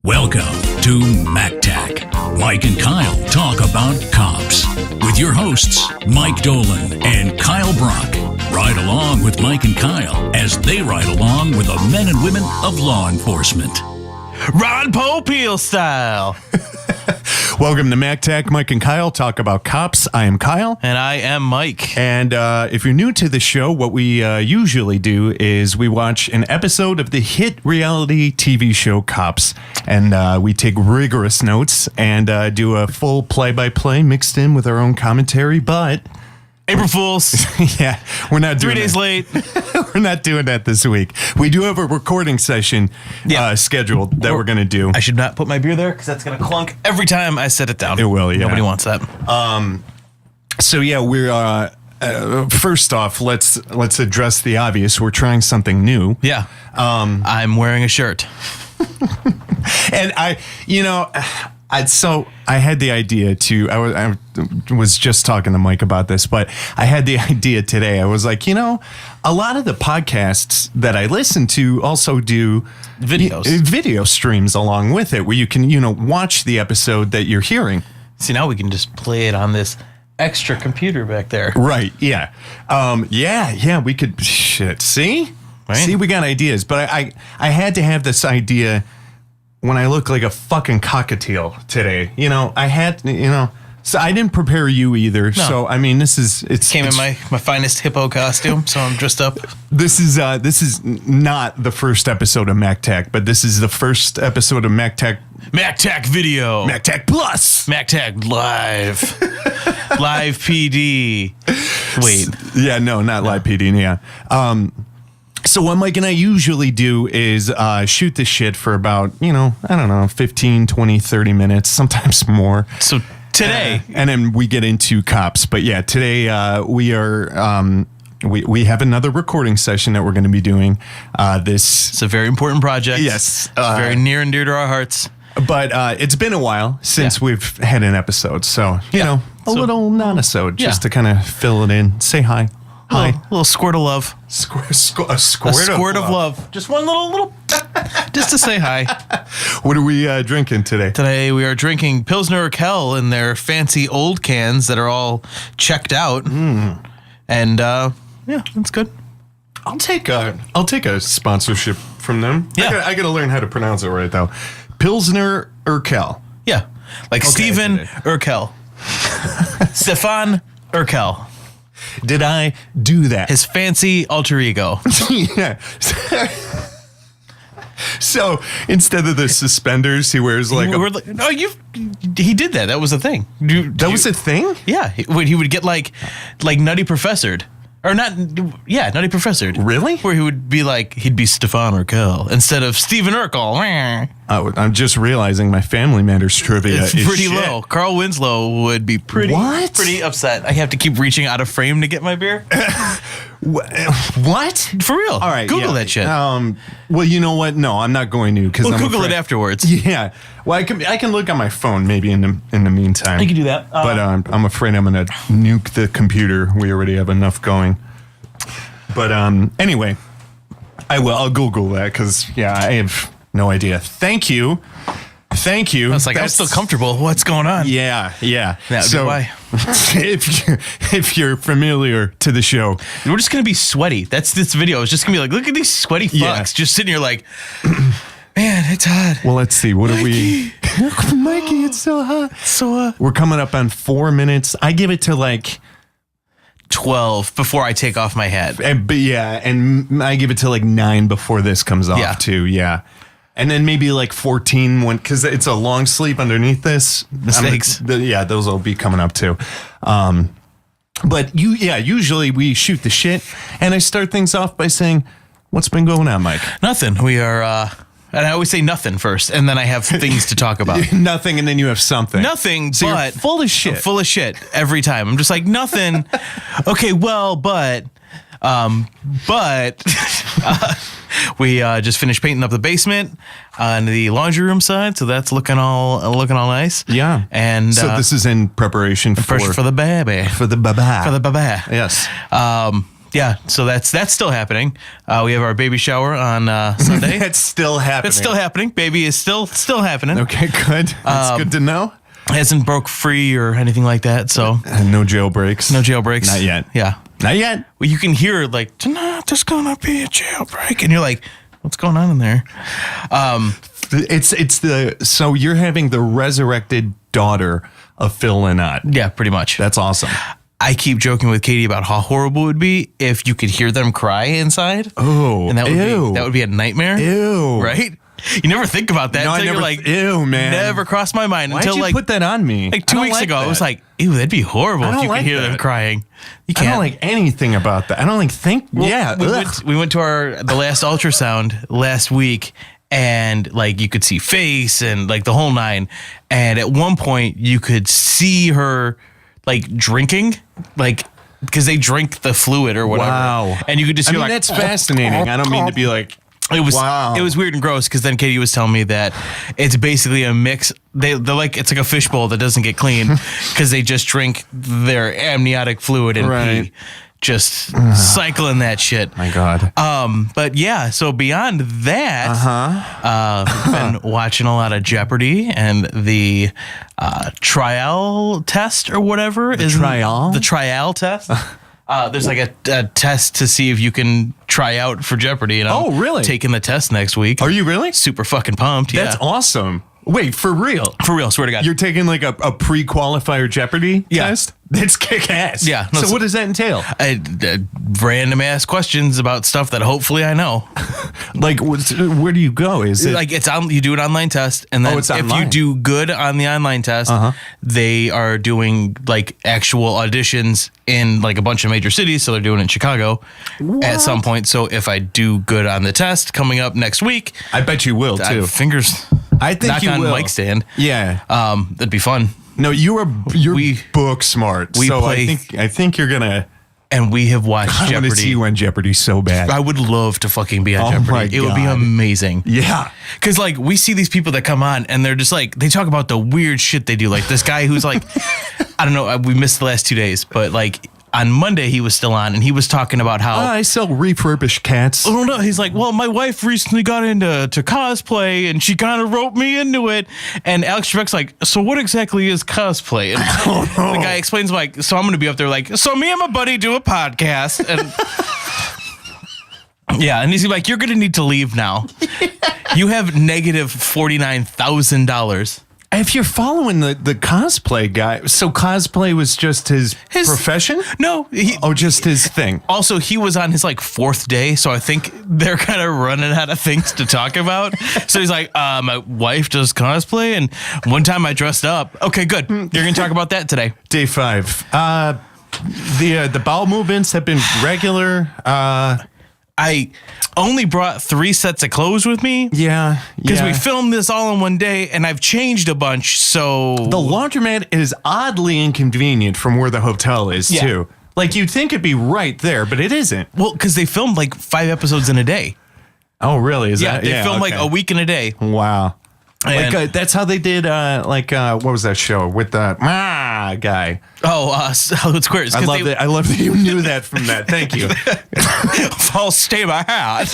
Welcome to MAKTAC. Mike and Kyle talk about cops. With your hosts, Mike Dolan and Kyle Brock. Ride along with Mike and Kyle as they ride along with the men and women of law enforcement. Ron Popeil style. Welcome to MAKTAC. Mike and Kyle talk about cops. I am Kyle. And I am Mike. And if you're new to the show, what we usually do is we watch an episode of the hit reality TV show Cops. And we take rigorous notes and do a full play-by-play mixed in with our own commentary. But April Fools. yeah, we're not doing 3 days late. We're not doing that this week. We do have a recording session scheduled that we're going to do. I should not put my beer there because that's going to clunk every time I set it down. It will, yeah. Nobody wants that. So yeah, we're first off, let's address the obvious. We're trying something new. Yeah. I'm wearing a shirt. And I had the idea to, I was just talking to Mike about this, but I had the idea today. I was like, a lot of the podcasts that I listen to also do video streams along with it where you can, watch the episode that you're hearing. See, now we can just play it on this extra computer back there. Right. Yeah. We could, see? Right. See, we got ideas, but I had to have this idea when I look like a fucking cockatiel today. I had, so I didn't prepare you either. No. So, I mean, Came in my finest hippo costume, so I'm dressed up. This is not the first episode of MAKTAC, but this is the first episode of MAKTAC. MAKTAC video. MAKTAC Plus. MAKTAC Live. Live PD. Wait. Yeah, no, not Live PD, yeah. So what Mike and I usually do is shoot the shit for about, 15, 20, 30 minutes, sometimes more. So today. And then we get into cops. But yeah, today we are, we have another recording session that we're going to be doing. It's a very important project. Yes. Very near and dear to our hearts. But it's been a while since we've had an episode. So, a little non-episode just to kind of fill it in. Say hi. Hi. A little squirt of love. A squirt of love. Just one little, just to say hi. What are we drinking today? Today we are drinking Pilsner Urquell in their fancy old cans that are all checked out. And that's good. I'll take a sponsorship from them. Yeah. I got to learn how to pronounce it right though. Pilsner Urquell. Yeah. Like Stephen Urquell. Stefan Urquell. Did I do that? His fancy alter ego. Yeah. So instead of the suspenders, he wears like he did that. That was a thing. That was a thing? Yeah. He would get like Nutty Professored. Or not, Nutty Professored. Really? Where he would be like, he'd be Stefan Urquell instead of Stephen Urquell. I'm just realizing my Family Matters trivia is pretty low. Carl Winslow would be pretty upset. I have to keep reaching out of frame to get my beer. What? For real. All right. Google that shit. Well, you know what? No, I'm not going to. We'll Google it afterwards. Yeah. Well, I can look on my phone maybe in the meantime. You can do that. But I'm afraid I'm going to nuke the computer. We already have enough going. But anyway, I'll Google that because, I have no idea. Thank you. I was like, I'm still comfortable. What's going on? Yeah. That's why. if you're familiar to the show, we're just going to be sweaty. That's this video. It's just going to be like, look at these sweaty fucks just sitting here like, man, it's hot. Well, let's see. What are we? Mikey, it's so hot. So hot. We're coming up on 4 minutes. I give it to like 12 before I take off my hat. And I give it to like 9 before this comes off too. Yeah. And then maybe like 14 because it's a long sleeve underneath this. Mistakes. Those will be coming up too. But usually we shoot the shit and I start things off by saying, what's been going on, Mike? Nothing. We are, and I always say nothing first, and then I have things to talk about. Nothing, and then you have something. Nothing, so but you're full of shit. I'm full of shit every time. I'm just like, nothing. Okay, well, but we just finished painting up the basement on the laundry room side, so that's looking all nice. Yeah. And so this is in preparation for the baby. For the baba. For the baba. Yes. Yeah, so that's still happening. We have our baby shower on Sunday. That's still happening. That's still happening. Baby is still happening. Okay, good. That's good to know. Hasn't broke free or anything like that. So no jailbreaks. no jailbreaks. Not yet. Yeah, not yet. Well, you can hear like tonight there's gonna be a jailbreak, and you're like, what's going on in there? So you're having the resurrected daughter of Phil Lynott. Yeah, pretty much. That's awesome. I keep joking with Katie about how horrible it would be if you could hear them cry inside. Oh, and that would be a nightmare. Ew. Right? You never think about that until you're like, ew, man. Never crossed my mind Why'd until you like put that on me? Like 2 weeks ago, I was like, ew, that'd be horrible if you could hear them crying. You can't. I don't like anything about that. I don't like think. Yeah. We went to the last ultrasound last week. And like you could see face and like the whole nine. And at one point you could see her like drinking, like because they drink the fluid or whatever. Wow. And you could just hear like, that's fascinating. I don't mean to be like, it was weird and gross because then Katie was telling me that it's basically a mix. They're like, it's like a fishbowl that doesn't get clean because they just drink their amniotic fluid and pee. Just cycling that shit. My God. But yeah, so beyond that, we've been watching a lot of Jeopardy and the trial test or whatever. The trial test. There's like a test to see if you can try out for Jeopardy. And I'm really? taking the test next week. Are you really? Super fucking pumped. That's awesome. Wait, for real? For real, swear to God. You're taking like a pre-qualifier Jeopardy test? That's kick-ass. Yeah. No, so what does that entail? Random ass questions about stuff that hopefully I know. Like, where do you go? Is it like you do an online test, and then if you do good on the online test, they are doing like actual auditions in like a bunch of major cities. So they're doing it in Chicago at some point. So if I do good on the test coming up next week, I bet you will too. Fingers. I think knock you on will. mic stand. Yeah. That'd be fun. No, you're book smart. I think you're gonna. And we have watched Jeopardy. I want to see you on Jeopardy so bad. I would love to fucking be on Jeopardy. It would be amazing. Yeah. Because like we see these people that come on and they're just like, they talk about the weird shit they do. Like this guy who's like, I don't know, we missed the last 2 days, but like on Monday he was still on and he was talking about how I sell refurbished cats. Oh no, he's like, well, my wife recently got into cosplay and she kind of roped me into it. And Alex Trebek's like, so what exactly is cosplay? And the guy explains like, so I'm going to be up there like, so me and my buddy do a podcast and yeah, and he's like, you're going to need to leave now. You have negative $49,000. If you're following the cosplay guy, so cosplay was just his profession? No. Just his thing. Also, he was on his like 4th day, so I think they're kind of running out of things to talk about. So he's like, my wife does cosplay, and one time I dressed up. Okay, good. You're going to talk about that today. Day 5. The bowel movements have been regular. I only brought 3 sets of clothes with me. Yeah. Because we filmed this all in one day and I've changed a bunch. So the laundromat is oddly inconvenient from where the hotel is too. Like you'd think it'd be right there, but it isn't. Well, because they filmed like 5 episodes in a day. Oh, really? Is that? They filmed like a week in a day. Wow. Like that's how they did. What was that show with the guy? Oh, Hollywood Squares. I love that. I love that you knew that from that. Thank you. I'll stay my hat.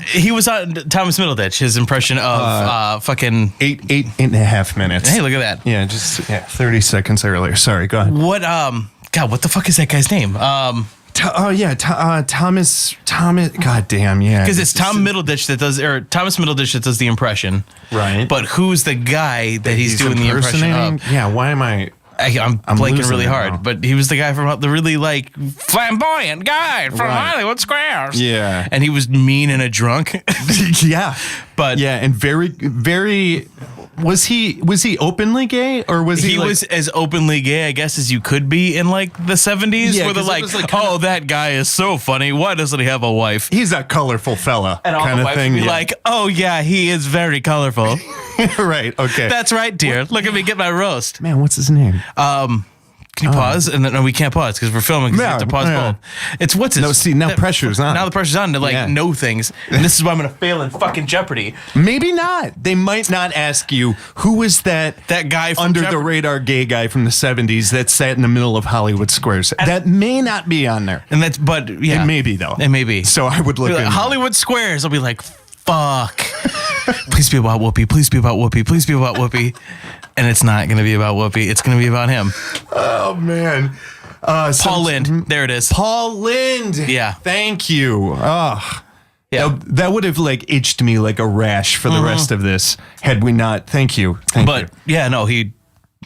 He was on Thomas Middleditch. His impression of fucking 8.5 minutes. Hey, look at that. Yeah, just 30 seconds earlier. Sorry, go ahead. What? God, what the fuck is that guy's name? Thomas. God damn, yeah. Because it's Thomas Middleditch that does the impression, right? But who's the guy that he's doing the impression of? Yeah, why am I? I'm blanking really hard, now. But he was the guy from the really like flamboyant guy from Hollywood Squares. Yeah, and he was mean and a drunk. Yeah, but and very, very. Was he openly gay or was he? He was as openly gay, I guess, as you could be in like the 70s, where they're like, "Oh, that guy is so funny. Why doesn't he have a wife? He's a colorful fella." And all kind the of wives thing. would be like, "Oh yeah, he is very colorful." Right. Okay. That's right, dear. Look at me get my roast. Man, what's his name? Can you pause? And then, no, we can't pause because we're filming. Because you have to pause both. It's what's it? No, see, now pressure's on. Now the pressure's on to know things. And this is why I'm going to fail in fucking Jeopardy. Maybe not. They might not ask you, who was that guy from under the radar gay guy from the 70s that sat in the middle of Hollywood Squares? That may not be on there. And but yeah. It may be, though. It may be. So I would look at Hollywood Squares. I'll be like, fuck. Please be about Whoopi. Please be about Whoopi. Please be about Whoopi. And it's not going to be about Whoopi. It's going to be about him. Oh, man. Paul Lind. There it is. Paul Lind. Yeah. Thank you. Oh. Yeah. That would have itched me like a rash for the rest of this had we not. Thank you. Thank you. Yeah, no, I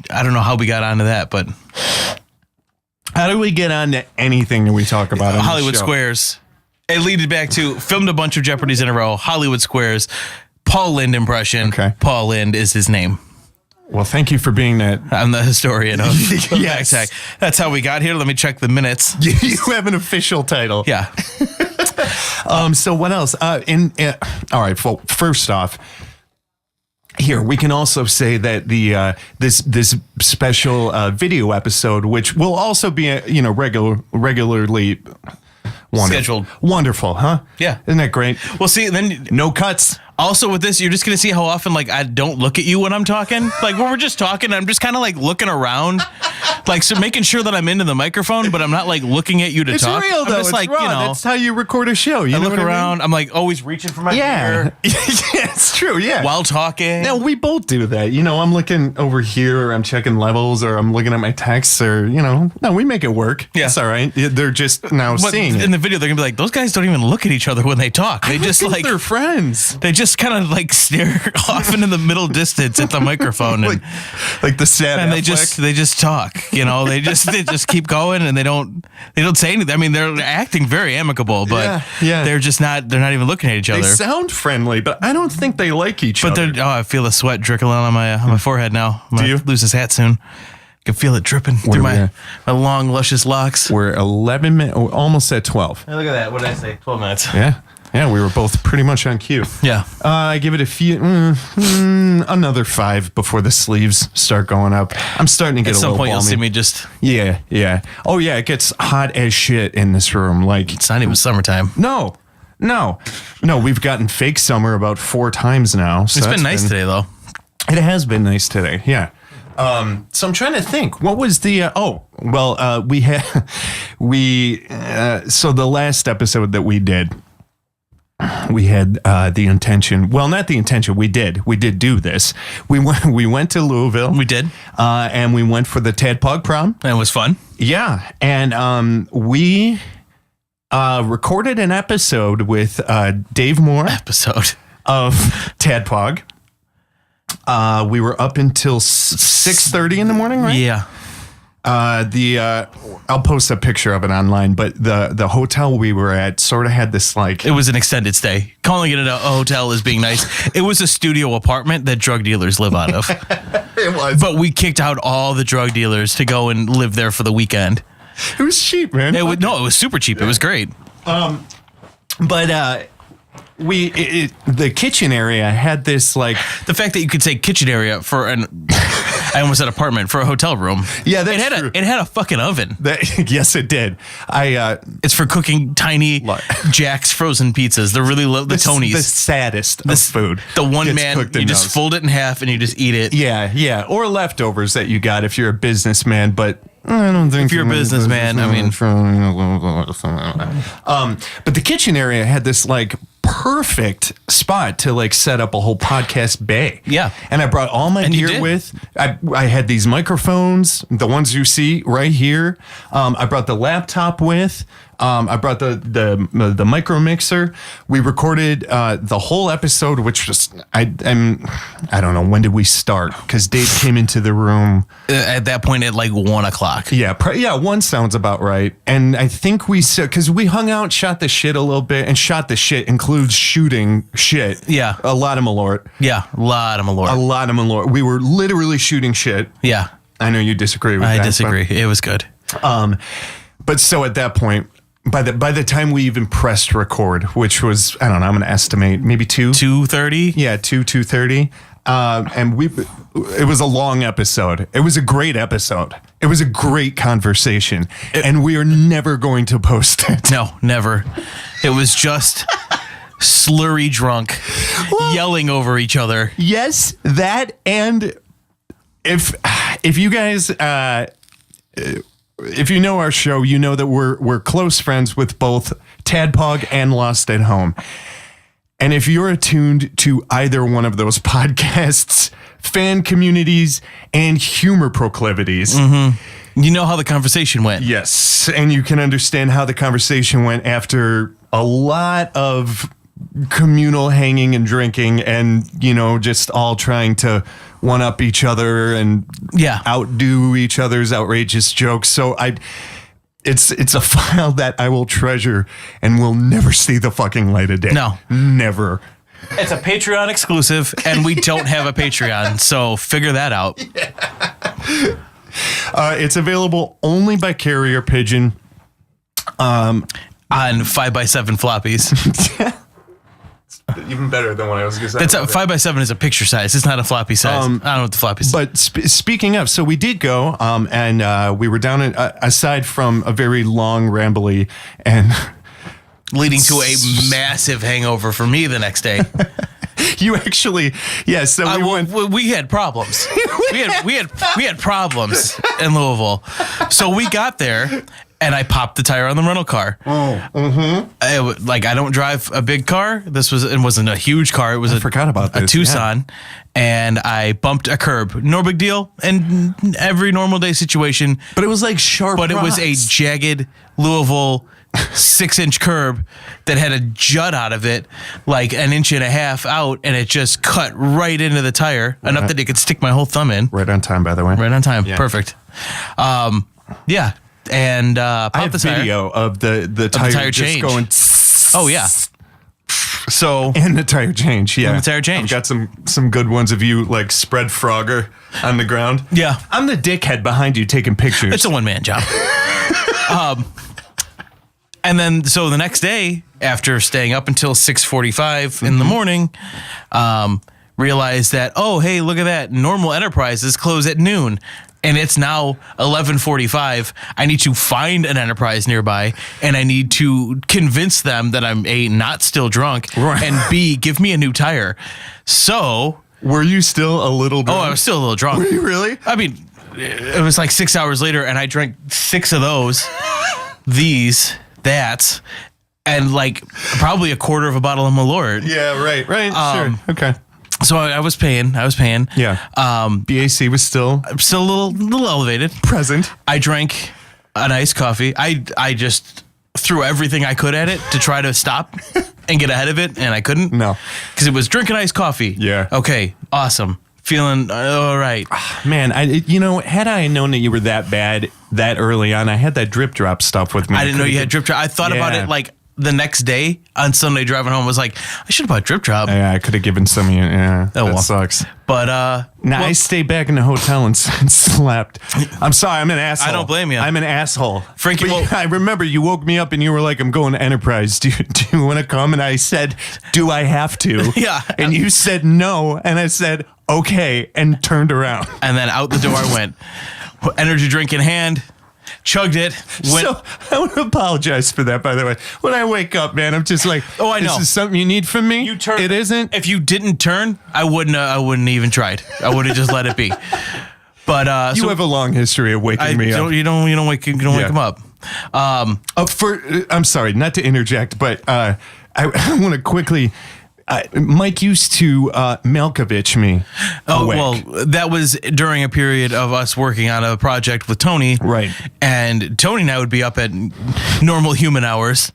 don't know how we got onto that, but. How do we get on to anything that we talk about on Hollywood Squares. It leaded back to filmed a bunch of Jeopardies in a row. Hollywood Squares. Paul Lind impression. Okay. Paul Lind is his name. Well, thank you for being that. I'm the historian of yes. MAKTAC. That's how we got here. Let me check the minutes. You have an official title. Yeah. So what else? All right. Well, first off, here we can also say that the this special video episode, which will also be regularly scheduled. Wonderful, huh? Yeah. Isn't that great? Well, see, then no cuts. Also with this, you're just going to see how often, I don't look at you when I'm talking. When we're just talking, I'm just kind of, looking around. So making sure that I'm into the microphone, but I'm not, looking at you to talk. It's real, though. I'm just it's raw. That's how you record a show. You I know look around. I mean? I'm, always reaching for my beer. Yeah, it's true, yeah. While talking. Yeah, we both do that. I'm looking over here, or I'm checking levels, or I'm looking at my texts, or, no, we make it work. Yeah. It's all right. They're just now seeing it. In the video, they're going to be like, those guys don't even look at each other when they talk. They just, they're friends. They just kind of, stare off into the middle distance at the microphone, and like the sad. And they just talk. They just keep going, and they don't say anything. I mean, they're acting very amicable, but they're just not. They're not even looking at each other. They sound friendly, but I don't think they like each other. But I feel the sweat trickling on my forehead now. Do you lose his hat soon? I can feel it dripping through my long, luscious locks. We're 11 minutes, almost at 12. Hey, look at that. What did I say? 12 minutes. Yeah, we were both pretty much on cue. Yeah. I give it a few, another 5 before the sleeves start going up. I'm starting to get a little balmy. At some point, you'll see me just... Yeah. Oh, yeah, it gets hot as shit in this room. It's not even summertime. No, we've gotten fake summer about 4 times now. So it's been nice today, though. It has been nice today, yeah. So I'm trying to think. What was the? So the last episode that we did, we had the intention. Well, not the intention. We did do this. We went to Louisville. We did, and we went for the TADPOG prom. And it was fun. Yeah, and we recorded an episode with Dave Moore. Episode of TADPOG. We were up until 6:30 in the morning, right? Yeah. I'll post a picture of it online, but the hotel we were at sort of had this it was an extended stay. Calling it a hotel is being nice. It was a studio apartment that drug dealers live out of. It was. But we kicked out all the drug dealers to go and live there for the weekend. It was cheap, man. It was super cheap. It was great. But the kitchen area had this the fact that you could say kitchen area for I almost said apartment for a hotel room. Yeah, that's true. It had a fucking oven. Yes, it did. It's for cooking tiny Jack's frozen pizzas. They're really low. The Tonys. The saddest of food. The one man, you just fold it in half and you just eat it. Yeah. Or leftovers that you got if you're a businessman, but I don't think if you're a businessman, I mean. But the kitchen area had this perfect spot to set up a whole podcast bay. Yeah. And I brought all my gear with. I had these microphones, the ones you see right here. I brought the laptop with. I brought the micro mixer. We recorded the whole episode, which was I don't know, when did we start? Because Dave came into the room at that point at 1 o'clock. Yeah, 1 sounds about right. And I think we said, because we hung out, shot the shit a little bit, and shot the shit includes shooting shit. Yeah, a lot of Malort. Yeah, a lot of Malort. We were literally shooting shit. Yeah, I know you disagree with that. I disagree. It was good. But so at that point, by the time we even pressed record, which was, I don't know, I'm going to estimate maybe 2:30. Yeah, 2:30. And it was a long episode. It was a great episode. It was a great conversation. And we are never going to post it. No, never. It was just slurry drunk, yelling over each other. Yes, that, and if you guys if you know our show, you know that we're close friends with both TADPOG and Lost at Home. And if you're attuned to either one of those podcasts, fan communities, and humor proclivities, you know how the conversation went. Yes, and you can understand how the conversation went after a lot of communal hanging and drinking and, just all trying to one-up each other and outdo each other's outrageous jokes. So it's a file that I will treasure and will never see the fucking light of day. No. Never. It's a Patreon exclusive, and we don't have a Patreon, so figure that out. Yeah. It's available only by carrier pigeon. On 5x7 floppies. Even better than what I was going to say. That's 5x7 is a picture size. It's not a floppy size. I don't know what the floppy size. But speaking of, so we did go, and we were down aside from a very long rambly and leading to a massive hangover for me the next day. You actually, yes. So we had problems. we had problems in Louisville. So we got there. And I popped the tire on the rental car. Oh, mm-hmm. I don't drive a big car. It wasn't a huge car. It was I forgot about this. A Tucson. Yeah. And I bumped a curb. No big deal. And every normal day situation. But it was like sharp But rocks. It was a jagged Louisville 6-inch curb that had a jut out of it, like an inch and a half out, and it just cut right into the tire, enough that it could stick my whole thumb in. Right on time, by the way. Right on time. Yeah. Perfect. Yeah. And I have the tire. video of the tire just change. going. Oh yeah. So and the tire change, yeah. And the tire change. I've got some good ones of you like spread Frogger on the ground. Yeah. I'm the dickhead behind you taking pictures. It's a one-man job. And then so the next day, after staying up until 6:45 in the morning, realized that, oh hey, look at that. Normal Enterprises close at noon. And it's now 11:45. I need to find an Enterprise nearby, and I need to convince them that I'm A, not still drunk, and B, give me a new tire. So, were you still a little drunk? Oh, I was still a little drunk. Were you really? I mean, it was like 6 hours later, and I drank 6 of those, that, and like probably a quarter of a bottle of Malort. Yeah, right. Sure. Okay. So I was paying. Yeah. BAC was still a little elevated. Present. I drank an iced coffee. I just threw everything I could at it to try to stop and get ahead of it, and I couldn't. No. Because it was drinking iced coffee. Yeah. Okay. Awesome. Feeling all right. Man, had I known that you were that bad that early on, I had that drip drop stuff with me. I didn't know you had drip drop. I thought about it like the next day on Sunday driving home. Was like, I should have bought drip drop. Yeah, I could have given some of you. Yeah, that sucks. But I stayed back in the hotel and slept. I'm sorry, I'm an asshole. I don't blame you. I'm an asshole. Frankie, I remember you woke me up and you were like, I'm going to Enterprise. Do you want to come? And I said, do I have to? Yeah. And you said no. And I said, okay, and turned around. And then out the door I went. Energy drink in hand. Chugged it. So I want to apologize for that, by the way. When I wake up, man, I'm just like, oh, I know. This is something you need from me. You turn. It isn't. If you didn't turn, I wouldn't even tried. I would have just let it be. But you have a long history of waking me up. You don't wake them up. I'm sorry, not to interject, but I want to quickly. Mike used to Malkovich me. Oh, well, that was during a period of us working on a project with Tony. Right. And Tony and I would be up at normal human hours.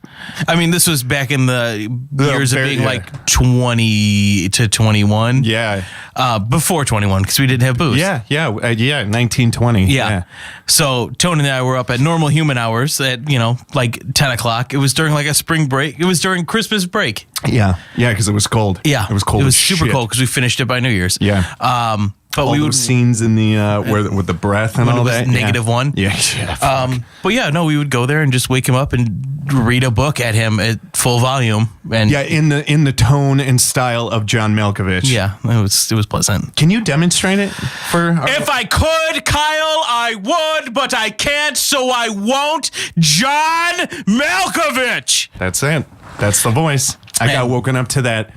I mean, this was back in the years of being like 20 to 21. Yeah. Before 21, because we didn't have booze. Yeah, 1920. Yeah. So Tony and I were up at normal human hours at, like 10 o'clock. It was during like a spring break. It was during Christmas break. Yeah, because it was cold. Yeah. It was cold. It was super cold because we finished it by New Year's. Yeah. But all we would those scenes in the with the breath and all that. -1. Yeah. But yeah, no, we would go there and just wake him up and read a book at him at full volume. And yeah, in the tone and style of John Malkovich. Yeah, it was pleasant. Can you demonstrate it for? If I could, Kyle, I would, but I can't, so I won't. John Malkovich. That's it. That's the voice. I got woken up to that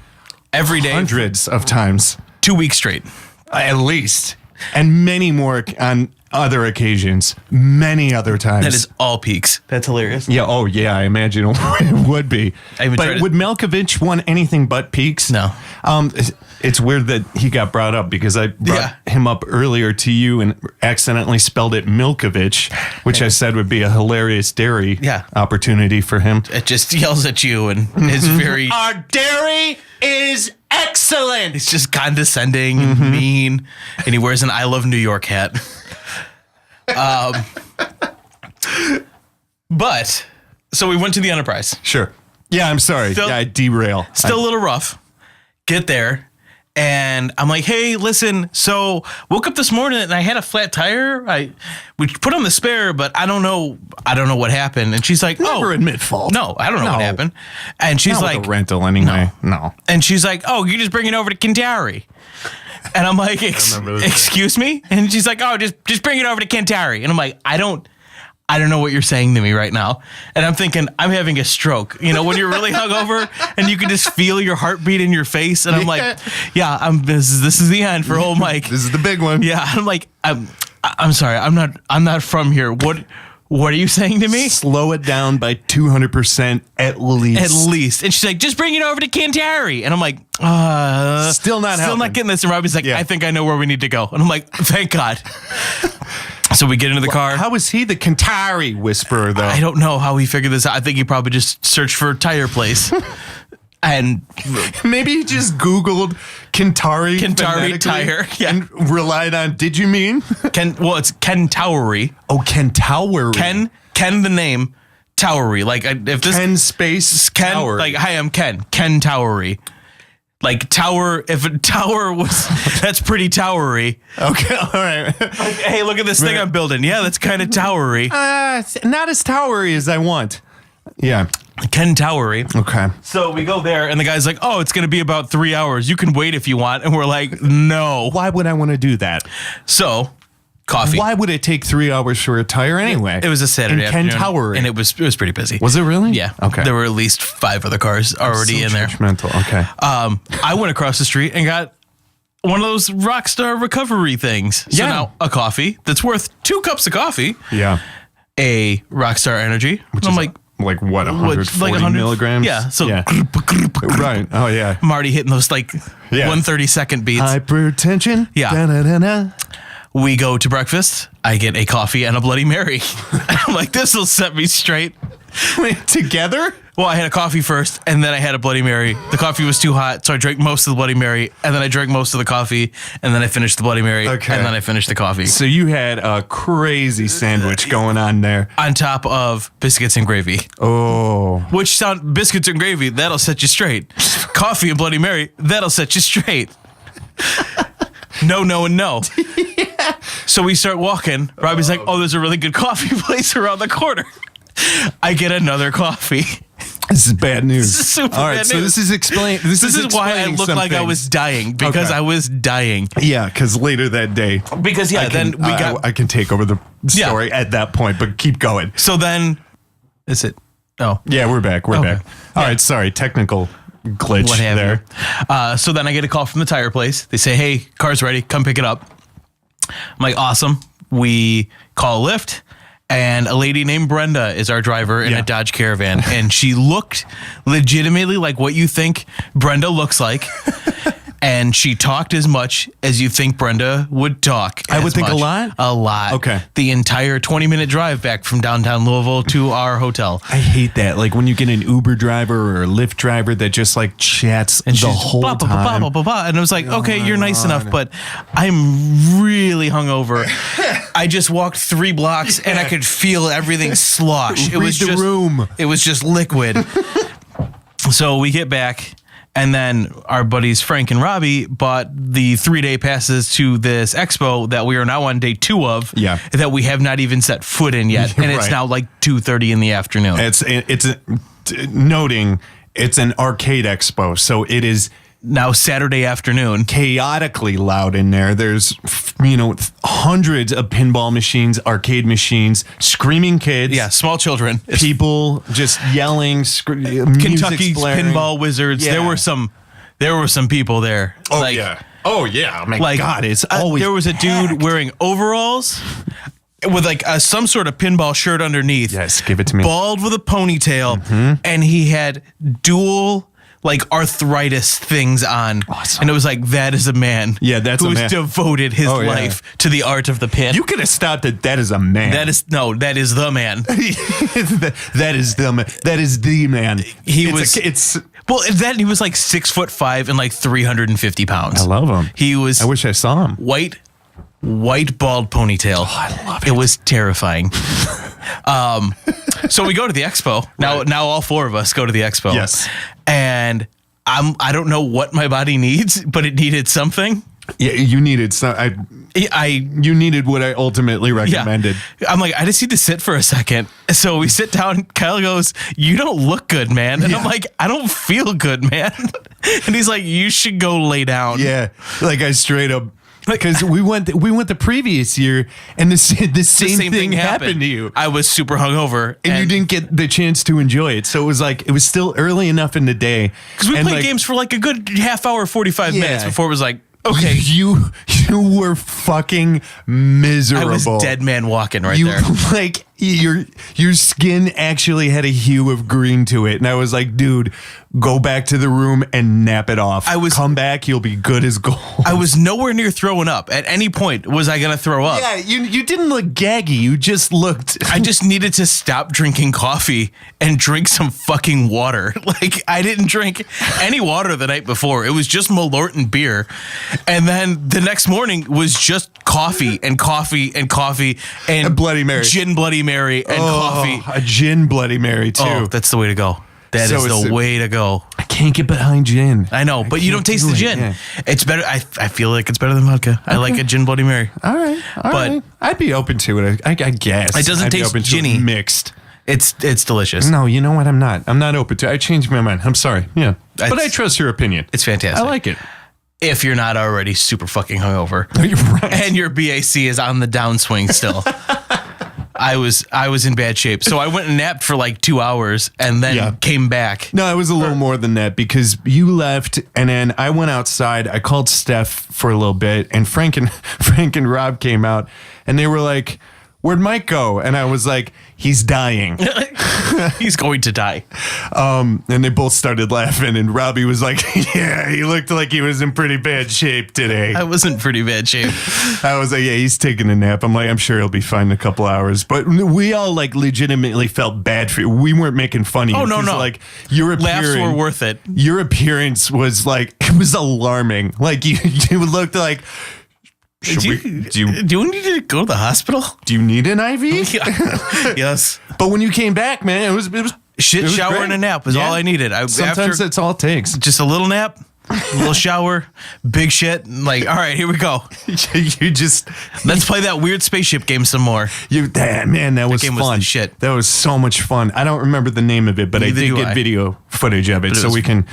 every day, hundreds of times, 2 weeks straight. At least. And many more on other occasions. Many other times. That is all peaks. That's hilarious. Yeah. Oh, yeah. I imagine it would be. But would Malkovich want anything but peaks? No. It's weird that he got brought up because I brought him up earlier to you and accidentally spelled it Milkovich, which I said would be a hilarious dairy opportunity for him. It just yells at you and is very... Our dairy is excellent. He's just condescending and mean, and he wears an I Love New York hat. But, so we went to the Enterprise. Sure. Yeah, I'm sorry. I derail. Still a little rough. Get there. And I'm like, hey, listen, so woke up this morning and I had a flat tire. We put on the spare, but I don't know what happened. And she's like, never admit fault. No, I don't know what happened. And she's Not like, with a rental anyway. No. And she's like, oh, you just bring it over to Kintari. And I'm like, excuse me? And she's like, oh, just bring it over to Kintari. And I'm like, I don't know what you're saying to me right now. And I'm thinking, I'm having a stroke. You know, when you're really hungover and you can just feel your heartbeat in your face. And I'm like, yeah, this is the end for old Mike. This is the big one. Yeah. I'm like, I'm sorry. I'm not from here. What are you saying to me? Slow it down by 200% at least. At least. And she's like, just bring it over to Kintari. And I'm like, still not getting this. And Robbie's like, I think I know where we need to go. And I'm like, thank God. So we get into the car. How was he the Kintari whisperer, though? I don't know how he figured this out. I think he probably just searched for a tire place. And maybe he just Googled Kintari tire. Yeah. And relied on, did you mean? It's Kentauri. Oh, Kentauri. Ken the name, Towery. Like, if this... Ken space Ken, Towery. like, hi, I'm Ken. Kentauri. Like, tower, if a tower was... That's pretty towery. Okay, all right. Like, hey, look at this thing I'm building. Yeah, that's kind of towery. Not as towery as I want. Yeah. Kentauri. Okay. So we go there, and the guy's like, oh, it's going to be about 3 hours. You can wait if you want. And we're like, no. Why would I want to do that? So, coffee. Why would it take 3 hours for a tire anyway? It was a Saturday afternoon. Kentauri. And it was pretty busy. Was it really? Yeah. Okay. There were at least 5 other cars already in there. Judgmental. Okay. I went across the street and got one of those Rockstar recovery things. So now a coffee that's worth 2 cups of coffee. Yeah. A Rockstar Energy. Which is like what, 140 milligrams? Yeah. So right. Oh yeah. Marty hitting those 1/32 beats. Hypertension. Yeah. Da-da-da-da. We go to breakfast. I get a coffee and a Bloody Mary. I'm like, this will set me straight. Wait, together? Well, I had a coffee first, and then I had a Bloody Mary. The coffee was too hot, so I drank most of the Bloody Mary, and then I drank most of the coffee, and then I finished the Bloody Mary, and then I finished the coffee. So you had a crazy sandwich going on there. On top of biscuits and gravy. Oh. Which biscuits and gravy, that'll set you straight. Coffee and Bloody Mary, that'll set you straight. No, and no. Yeah. So we start walking. Robbie's like, oh, there's a really good coffee place around the corner. I get another coffee. This is bad news. This is super All right, bad so news. this is why I looked like I was dying, because I was dying. Yeah, because later that day. Because I can take over the story at that point, but keep going. So then, is it? Oh, yeah, we're back. We're back. All right, sorry, technical glitch there. So then I get a call from the tire place. They say, hey, car's ready. Come pick it up. I'm like, awesome. We call a Lyft. And a lady named Brenda is our driver in a Dodge Caravan. And she looked legitimately like what you think Brenda looks like. And she talked as much as you think Brenda would talk. I would think a lot? A lot. Okay. The entire 20-minute drive back from downtown Louisville to our hotel. I hate that. Like when you get an Uber driver or a Lyft driver that just like chats and the whole time. Blah, blah, blah, blah. And I was like, okay, you're nice enough, but I'm really hungover. I just walked 3 blocks and I could feel everything slosh. It was just liquid. So we get back. And then our buddies Frank and Robbie bought the 3-day passes to this expo that we are now on day 2 of. Yeah. That we have not even set foot in yet. And it's now like 2:30 in the afternoon. Noting it's an arcade expo. So it is now Saturday afternoon. Chaotically loud in there. There's, hundreds of pinball machines, arcade machines, screaming kids. Yeah, small children. People just yelling, Kentucky's pinball wizards. Yeah. There were some people there. Oh, yeah. Oh, yeah. Oh, my God. It's always there was a dude wearing overalls with like some sort of pinball shirt underneath. Yes, give it to me. Bald with a ponytail. And he had dual arthritis things on. Awesome. And it was like, that is a man. Yeah, that's a man. Who's devoted his life to the art of the pin. You could have stopped at that is a man. That is the man. that is the man. He was like 6'5" and like 350 pounds. I love him. I wish I saw him. White bald ponytail. Oh, I love it. It was terrifying. So we go to the expo. Now all 4 of us go to the expo. Yes. And I don't know what my body needs, but it needed something. Yeah, you needed you needed what I ultimately recommended. Yeah. I'm like, I just need to sit for a second. So we sit down. Kyle goes, "You don't look good, man." And I'm like, "I don't feel good, man." And he's like, "You should go lay down." Yeah, like I straight up. Because we went the previous year, and the same thing happened to you. I was super hungover, and you didn't get the chance to enjoy it. So it was still early enough in the day. Because we played games for like a good half hour, 45 minutes before it was like, okay, you were fucking miserable. I was dead man walking there. Like your skin actually had a hue of green to it, and I was like, dude, go back to the room and nap it off. Come back, you'll be good as gold. I was nowhere near throwing up. At any point was I gonna throw up. Yeah, you didn't look gaggy. You just looked. I just needed to stop drinking coffee and drink some fucking water. Like, I didn't drink any water the night before. It was just Malort and beer, and then the next morning was just coffee and a Bloody Mary, gin Bloody Mary and coffee. A gin Bloody Mary too. Oh, that's the way to go. That is the way to go. I can't get behind gin. I know, but you don't taste the gin. Yeah. It's better. I feel like it's better than vodka. Okay. I like a gin Bloody Mary. All right. I'd be open to it. I guess. It doesn't taste ginny. Mixed. It's delicious. No, you know what? I'm not open to it. I changed my mind. I'm sorry. Yeah. But I trust your opinion. It's fantastic. I like it. If you're not already super fucking hungover. You're right. And your BAC is on the downswing still. I was in bad shape. So I went and napped for like 2 hours and then came back. No, it was a little more than that because you left and then I went outside. I called Steph for a little bit and Frank and Rob came out and they were like, "Where'd Mike go?" And I was like, "He's dying." He's going to die. And they both started laughing and Robbie was like, "Yeah, he looked like he was in pretty bad shape today." I was in pretty bad shape. I was like, "Yeah, he's taking a nap." I'm like, "I'm sure he'll be fine in a couple hours." But we all like legitimately felt bad for you. We weren't making fun of you. Oh, no. Like your laughs were worth it. Your appearance was like, it was alarming. Like you looked like, do you need to go to the hospital? Do you need an IV? Yes. But when you came back, man, it was shit, shower, great. and a nap was all I needed. Sometimes that's all it takes. Just a little nap, a little shower, big shit. Like, all right, here we go. Let's play that weird spaceship game some more. That was game fun. Was shit. That was so much fun. I don't remember the name of it, but Neither I did get video footage of it, so we can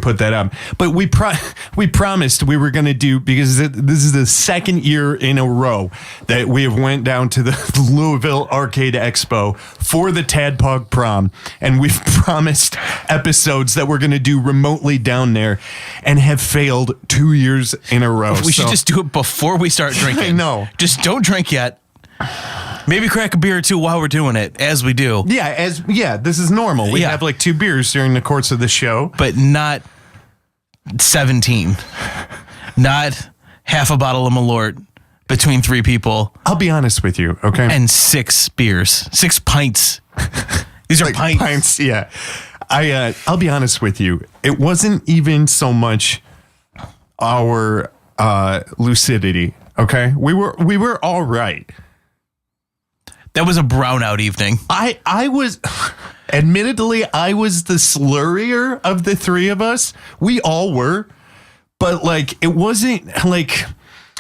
put that up. But we promised we were going to do, because this is the second year in a row that we have went down to the Louisville Arcade Expo for the TADPOG Prom, and we've promised episodes that we're going to do remotely down there, and have failed 2 years in a row. We should just do it before we start drinking. I know. Just don't drink yet. Maybe crack a beer or two while we're doing it, as we do. Yeah, this is normal. We have like 2 beers during the course of the show. But not 17. Not half a bottle of Malort between 3 people. I'll be honest with you, okay? And 6 beers. 6 pints. These are like pints. Yeah. I'll be honest with you. It wasn't even so much our lucidity, okay? We were all right. That was a brownout evening. I was Admittedly, I was the slurrier of the three of us. We all were. But, like, it wasn't, like,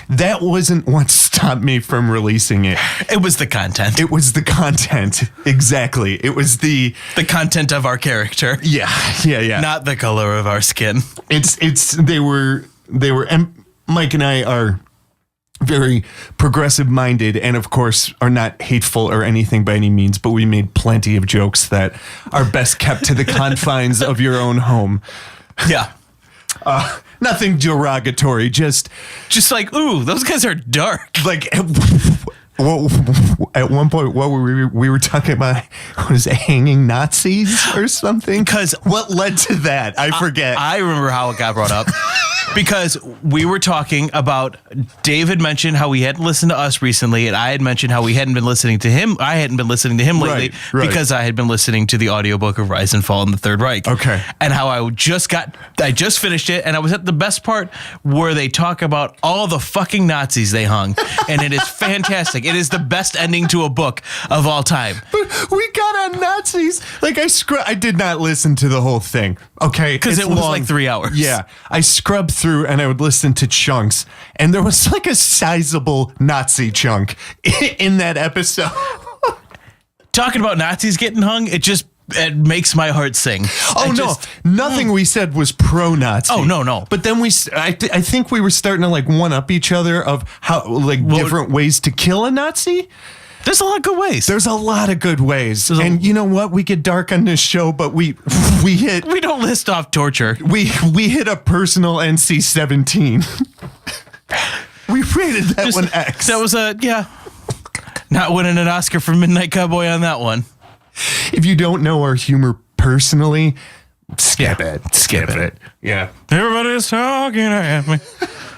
that wasn't what stopped me from releasing it. It was the content. It was the content. Exactly. It was the content of our character. Yeah. Not the color of our skin. They were, and Mike and I are very progressive minded and of course are not hateful or anything by any means, but we made plenty of jokes that are best kept to the confines of your own home. Yeah. Nothing derogatory, just like, ooh, those guys are dark. Like, at one point, what were we were talking about? Was it hanging Nazis or something? Because what led to that? I forget. I remember how it got brought up. Because we were talking about, David mentioned how he hadn't listened to us recently, and I had mentioned how we hadn't been listening to him. I hadn't been listening to him lately because I had been listening to the audiobook of Rise and Fall in the Third Reich. Okay. And how I just finished it, and I was at the best part where they talk about all the fucking Nazis they hung. And it is fantastic. It is the best ending to a book of all time. But we got on Nazis. Like, I did not listen to the whole thing. Okay. Because it was long. Like 3 hours. Yeah. I scrubbed through and I would listen to chunks, and there was like a sizable Nazi chunk in that episode. Talking about Nazis getting hung, it makes my heart sing. Oh, nothing we said was pro-Nazi. Oh, no. But then I think we were starting to like one up each other of how, like, different ways to kill a Nazi. There's a lot of good ways. There's a lot of good ways. And you know what? We get dark on this show, but we don't list off torture. We hit a personal NC-17. We rated that one X. That was not winning an Oscar for Midnight Cowboy on that one. If you don't know our humor personally, skip it. Yeah. Everybody's talking at me.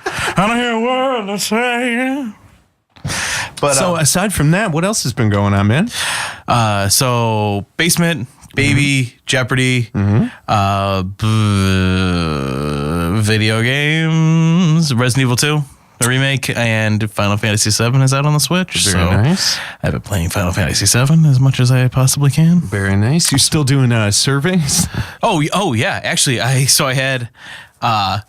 I don't hear a word they're saying. But so aside from that, what else has been going on, man? So Basement, Baby, Jeopardy, video games, Resident Evil 2, the remake, and Final Fantasy 7 is out on the Switch. Very nice. I've been playing Final Fantasy 7 as much as I possibly can. Very nice. You still doing surveys? Oh yeah. Actually, I had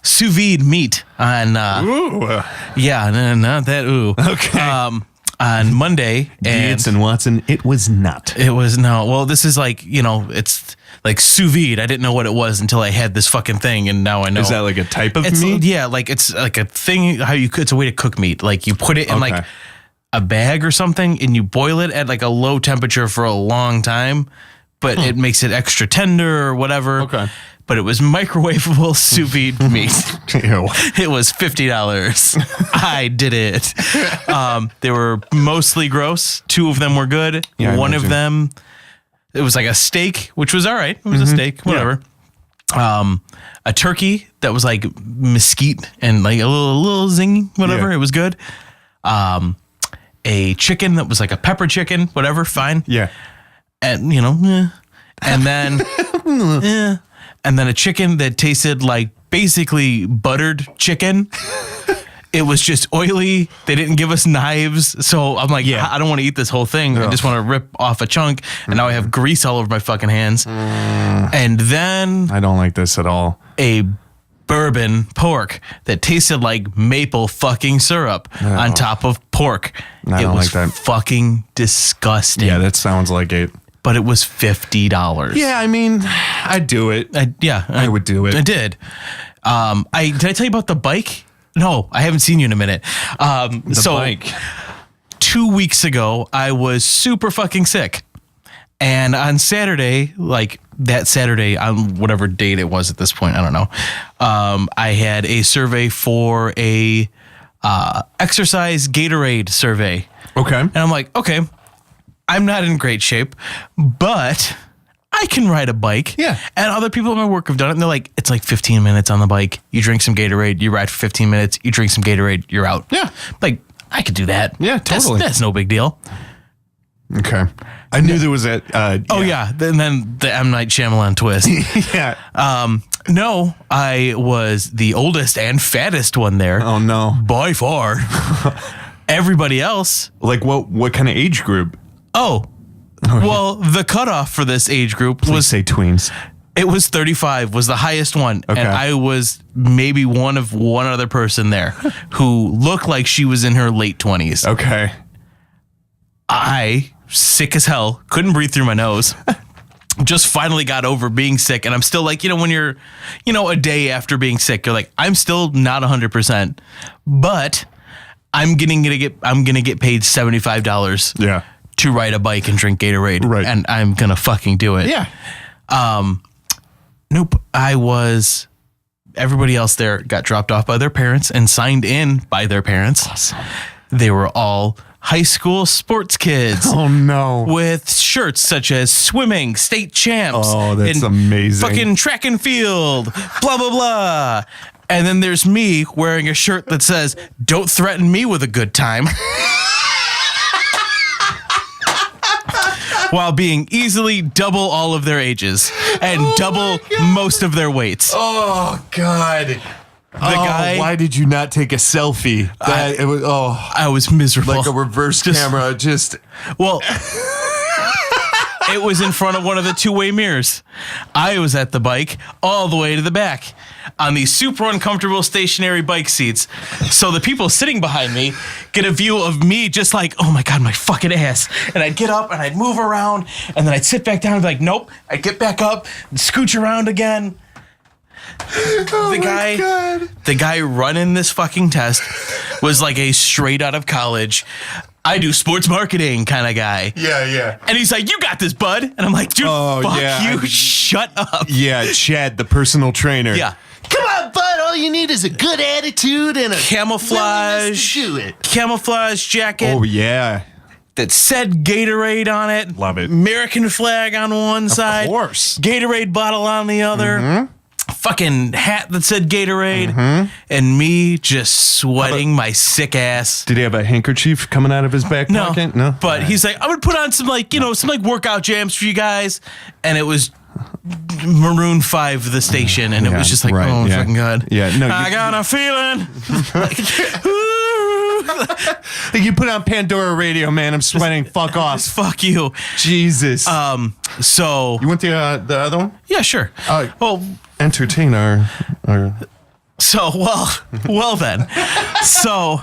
sous vide meat on ooh. Yeah, not that ooh. Okay. On Monday, and Watson, it was not. It was no. Well, this is like, it's like sous vide. I didn't know what it was until I had this fucking thing, and now I know. Is that like a type of meat? Yeah, like it's like a thing. It's a way to cook meat. Like you put it in like a bag or something, and you boil it at like a low temperature for a long time, but it makes it extra tender or whatever. Okay. But it was microwavable sous vide meat. Ew. It was $50. I did it. They were mostly gross. 2 of them were good. Yeah, one of them, it was like a steak, which was all right. It was a steak, whatever. Yeah. A turkey that was like mesquite and like a little zingy, whatever. Yeah. It was good. A chicken that was like a pepper chicken, whatever, fine. Yeah. And, and then, and then a chicken that tasted like basically buttered chicken. It was just oily. They didn't give us knives. So I'm like, I don't want to eat this whole thing. I just want to rip off a chunk. And now I have grease all over my fucking hands. And then I don't like this at all. A bourbon pork that tasted like maple fucking syrup on top of pork. I don't like that. Fucking disgusting. Yeah, that sounds like it. But it was $50. Yeah, I mean, I'd do it. I would do it. I did. Did I tell you about the bike? No, I haven't seen you in a minute. The bike. 2 weeks ago, I was super fucking sick. And on Saturday, like that Saturday, on whatever date it was at this point, I don't know, I had a survey for a exercise Gatorade survey. Okay. And I'm like, okay, I'm not in great shape, but I can ride a bike. Yeah. And other people at my work have done it, and they're like, it's like 15 minutes on the bike. You drink some Gatorade, you ride for 15 minutes, you drink some Gatorade, you're out. Yeah. Like, I could do that. Yeah, totally. That's no big deal. Okay. I knew there was a... Oh, yeah. And then the M. Night Shyamalan twist. Yeah. No, I was the oldest and fattest one there. Oh, no. By far. Everybody else... Like, what kind of age group? Oh, Well, the cutoff for this age group was say tweens. It was 35 was the highest one. Okay. And I was maybe one other person there who looked like she was in her late 20s. Okay. I, sick as hell, couldn't breathe through my nose. Just finally got over being sick. And I'm still like, when you're, a day after being sick, you're like, I'm still not 100%, but I'm going to get paid $75 to ride a bike and drink Gatorade. Right. And I'm going to fucking do it. Yeah. Nope. Everybody else there got dropped off by their parents and signed in by their parents. Awesome. They were all high school sports kids. Oh, no. With shirts such as swimming, state champs. Oh, that's amazing. Fucking track and field, blah, blah, blah. And then there's me wearing a shirt that says, "Don't threaten me with a good time." While being easily double all of their ages and double most of their weights. Oh, God. The guy. Why did you not take a selfie? I was miserable. Like a reverse camera. Well, it was in front of one of the two-way mirrors. I was at the bike all the way to the back on these super uncomfortable stationary bike seats. So the people sitting behind me get a view of me just like, oh my God, my fucking ass. And I'd get up and I'd move around and then I'd sit back down and be like, nope. I'd get back up and scooch around again. The guy running this fucking test was like a straight out of college, I do sports marketing kind of guy. Yeah. And he's like, "You got this, bud." And I'm like, "Dude, shut up." Yeah, Chad, the personal trainer. Yeah. Come on, bud. All you need is a good attitude and a camouflage jacket. Oh, yeah. That said Gatorade on it. Love it. American flag on one side. Of course. Gatorade bottle on the other. Mm-hmm. Fucking hat that said Gatorade. And me just sweating my sick ass. Did he have a handkerchief coming out of his back pocket? No. But he's like, "I'm going to put on some workout jams for you guys." And it was Maroon 5, the station. And it was just like, fucking God. Yeah. No, I got a feeling. Like, you put on Pandora radio, man. I'm sweating. Fuck off. Fuck you. Jesus. So you want the other one? Yeah, sure. Entertain our. So well then. So,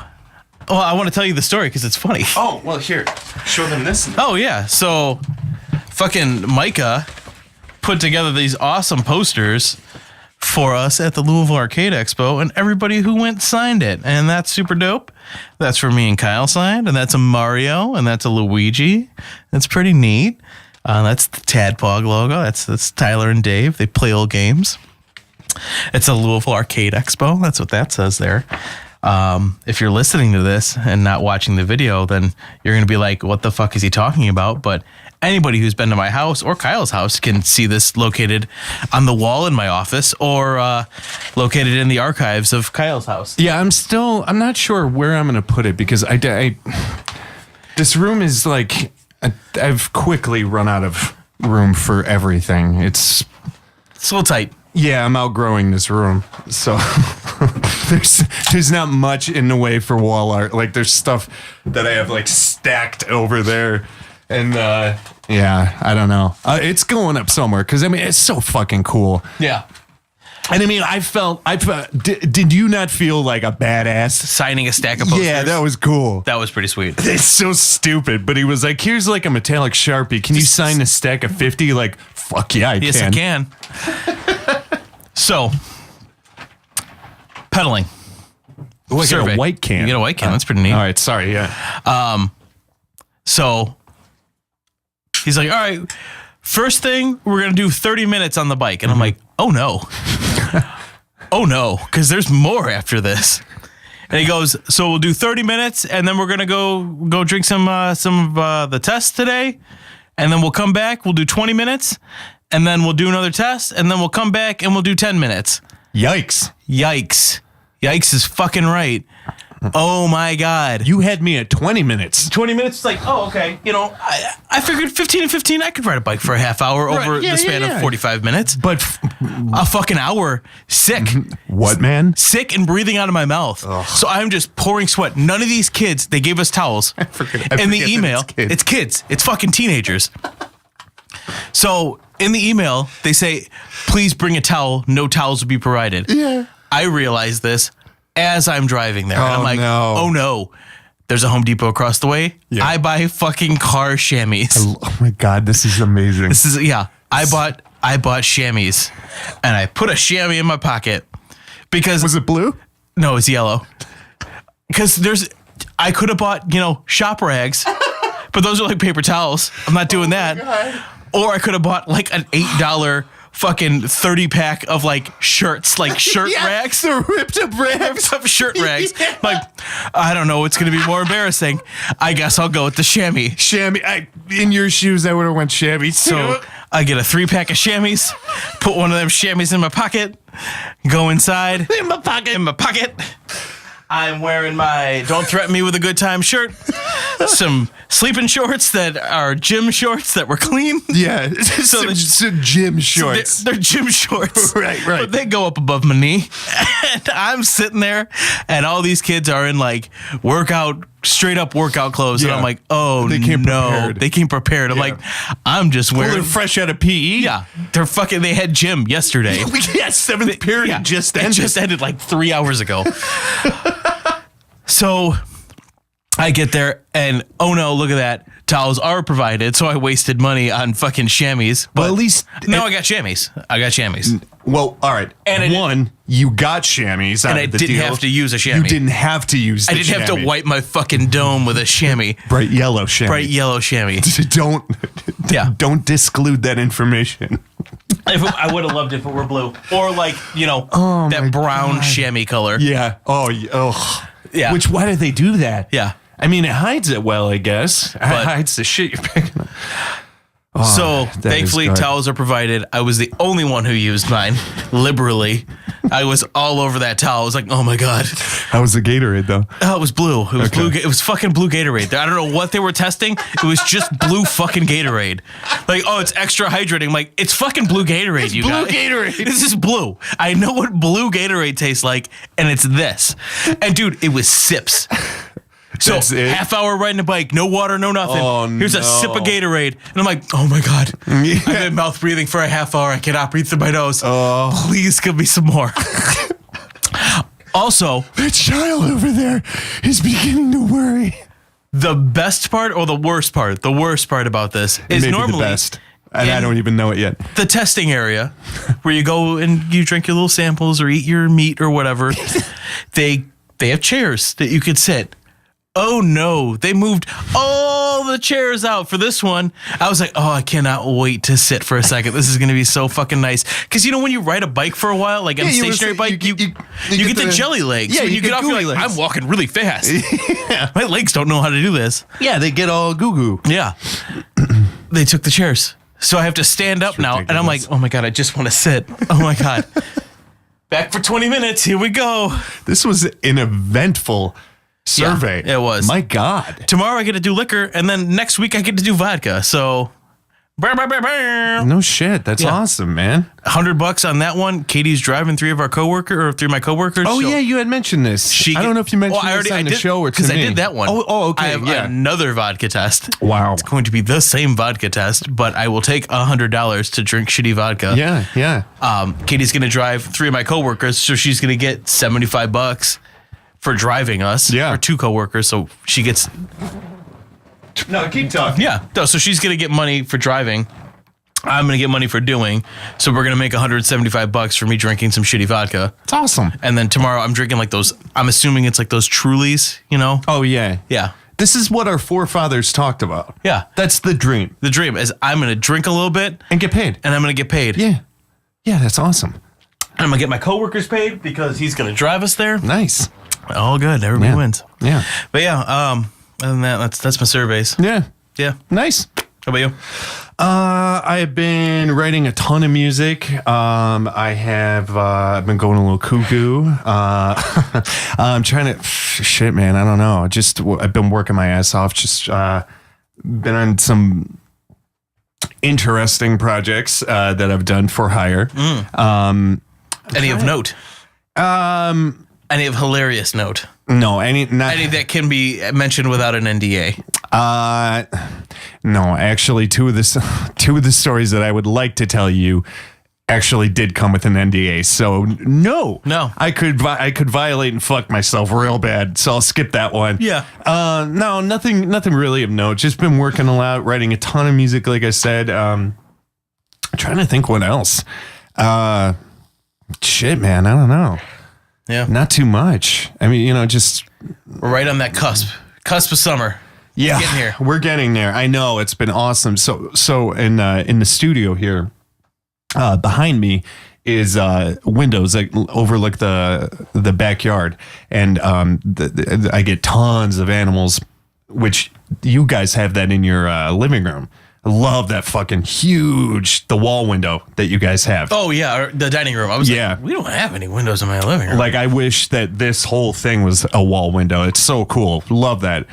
I want to tell you the story because it's funny. Oh, well, here, show them this. Oh yeah. So, fucking Micah put together these awesome posters for us at the Louisville Arcade Expo, and everybody who went signed it, and that's super dope. That's for me and Kyle signed, and that's a Mario, and that's a Luigi. That's pretty neat. That's the TADPOG logo. That's Tyler and Dave. They play old games. It's a Louisville Arcade Expo. That's what that says there. If you're listening to this and not watching the video, then you're going to be like, what the fuck is he talking about? But anybody who's been to my house or Kyle's house can see this located on the wall in my office or located in the archives of Kyle's house. Yeah, I'm not sure where I'm going to put it because this room is like, I've quickly run out of room for everything. It's a little tight. Yeah, I'm outgrowing this room. So there's not much in the way for wall art. Like, there's stuff that I have like stacked over there. And yeah, I don't know. It's going up somewhere because it's so fucking cool. Yeah. And I felt, did you not feel like a badass? Signing a stack of posters? Yeah, that was cool. That was pretty sweet. It's so stupid, but he was like, here's like a metallic Sharpie. Can you sign a stack of 50? Like, fuck yeah, I can. Yes, I can. So, pedaling. Oh, I got a white can. You get a white can. That's pretty neat. All right, sorry, yeah. So, he's like, all right, first thing, we're going to do 30 minutes on the bike. And I'm like, oh no. Oh no, because there's more after this. And he goes, so we'll do 30 minutes, and then we're going to go drink some of the tests today. And then we'll come back, we'll do 20 minutes, and then we'll do another test, and then we'll come back and we'll do 10 minutes. Yikes. Yikes is fucking right. Oh my God. You had me at 20 minutes. 20 minutes, like, oh, okay. You know, I figured 15 and 15, I could ride a bike for a half hour over the span of 45 minutes. But a fucking hour, sick. What, man? Sick and breathing out of my mouth. Ugh. So I'm just pouring sweat. None of these kids, they gave us towels. I forget in the email, it's kids. It's fucking teenagers. So in the email, they say, please bring a towel. No towels will be provided. Yeah. I realize this as I'm driving there. And I'm like, no. oh no, there's a Home Depot across the way. Yeah. I buy fucking car chamois. Oh my God, this is amazing. I bought chamois and I put a chamois in my pocket because. Was it blue? No, it's yellow. Because I could have bought, shop rags, but those are like paper towels. I'm not doing that. God. Or I could have bought like an $8 fucking 30 pack of like shirts, like shirt rags. The ripped up rags. Ripped up shirt rags. Like, I don't know what's going to be more embarrassing. I guess I'll go with the chamois. Chamois. In your shoes, I would have went chamois. So I get a 3-pack of chamois, put one of them chamois in my pocket, go inside. In my pocket. I'm wearing my Don't Threaten Me with a Good Time shirt, some sleeping shorts that are gym shorts that were clean. Yeah, so gym shorts. They're gym shorts. Right. But they go up above my knee. And I'm sitting there, and all these kids are in like straight up workout clothes. Yeah. And I'm like, oh, they came prepared. They came prepared. I'm like, I'm just wearing. They're fresh out of PE. Yeah. They had gym yesterday. Yeah, 7th period just ended. It just ended like 3 hours ago. So I get there and oh no, look at that. Towels are provided. So I wasted money on fucking chamois. But well, at least. No, I got chamois. Well, all right. And you got chamois. And I didn't have to use a chamois. You didn't have to use the chamois. I didn't have to wipe my fucking dome with a chamois. Bright yellow chamois. Don't disclose that information. I would have loved it if it were blue. Or like, that brown chamois color. Yeah. Yeah. Why do they do that? Yeah. I mean, it hides it well, I guess. It hides the shit you're picking up. So, thankfully, towels are provided. I was the only one who used mine liberally. I was all over that towel. I was like, oh my God. How was the Gatorade, though? Oh, it was blue. It was blue. It was fucking blue Gatorade. I don't know what they were testing. It was just blue fucking Gatorade. Like, oh, it's extra hydrating. I'm like, it's fucking blue Gatorade, you guys. Blue Gatorade. This is blue. I know what blue Gatorade tastes like, and it's this. And dude, it was sips. So half hour riding a bike, no water, no nothing. Oh, Here's a sip of Gatorade. And I'm like, oh my God. I've been mouth breathing for a half hour. I cannot breathe through my nose. Please give me some more. Also, that child over there is beginning to worry. The best part or the worst part? The worst part about this is maybe normally the best. And I don't even know it yet. The testing area where you go and you drink your little samples or eat your meat or whatever. They have chairs that you could sit. Oh no, they moved all the chairs out for this one. I was like, oh, I cannot wait to sit for a second. This is going to be so fucking nice. Because when you ride a bike for a while, like on a stationary bike, you get the jelly legs. Yeah, when you get off, you're like, I'm walking really fast. Yeah. My legs don't know how to do this. Yeah, they get all goo-goo. Yeah. They took the chairs. So I have to stand up now. And I'm like, oh my God, I just want to sit. Oh my God. Back for 20 minutes. Here we go. This was an eventful survey. Yeah, it was. My God. Tomorrow I get to do liquor, and then next week I get to do vodka. So, no shit. That's awesome, man. $100 on that one. Katie's driving three of my coworkers. Oh yeah, you had mentioned this. I don't know if you mentioned this on the show or to me. Because I did that one. Oh, okay. I have another vodka test. Wow. It's going to be the same vodka test, but I will take $100 to drink shitty vodka. Yeah. Katie's going to drive three of my coworkers, so she's going to get $75 for driving us. Yeah. Or two coworkers, so she gets. No, keep talking. Yeah. So she's going to get money for driving. I'm going to get money for doing. So we're going to make $175 for me drinking some shitty vodka. It's awesome. And then tomorrow I'm drinking like those, I'm assuming it's like those Trulies, Oh, yeah. Yeah. This is what our forefathers talked about. Yeah. That's the dream. The dream is I'm going to drink a little bit. And get paid. And I'm going to get paid. Yeah. Yeah, that's awesome. I'm going to get my coworkers paid because he's going to drive us there. Nice. All good. Everybody wins. Yeah. But yeah, other than that, that's my surveys. Yeah. Yeah. Nice. How about you? I've been writing a ton of music. I've been going a little cuckoo. I'm trying to, shit, man. I don't know. I've been working my ass off. Been on some interesting projects that I've done for hire. Any of note? Any of hilarious note? No, any that can be mentioned without an NDA. No, actually, two of the stories that I would like to tell you actually did come with an NDA. So no, I could violate and fuck myself real bad. So I'll skip that one. Yeah. No, nothing really of note. Just been working a lot, writing a ton of music, like I said. Trying to think what else. Shit, man, I don't know. Yeah. Not too much. I mean, just we're right on that cusp of summer. Yeah, we're getting there. I know, it's been awesome. So in the studio here, behind me is windows that overlook the backyard, and I get tons of animals, which you guys have that in your living room. I love that fucking the wall window that you guys have. Oh yeah, the dining room. I was like, we don't have any windows in my living room. Like, I wish that this whole thing was a wall window. It's so cool. Love that.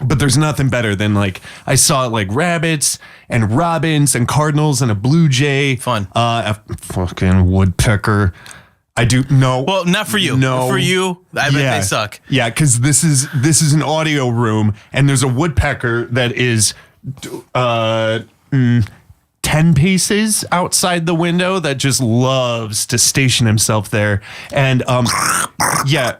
But there's nothing better than, like, I saw like rabbits and robins and cardinals and a blue jay. Fun. A fucking woodpecker. I do no. Well, not for you. No. For you, I bet they suck. Yeah, because this is an audio room, and there's a woodpecker that is 10 paces outside the window that just loves to station himself there. And yeah,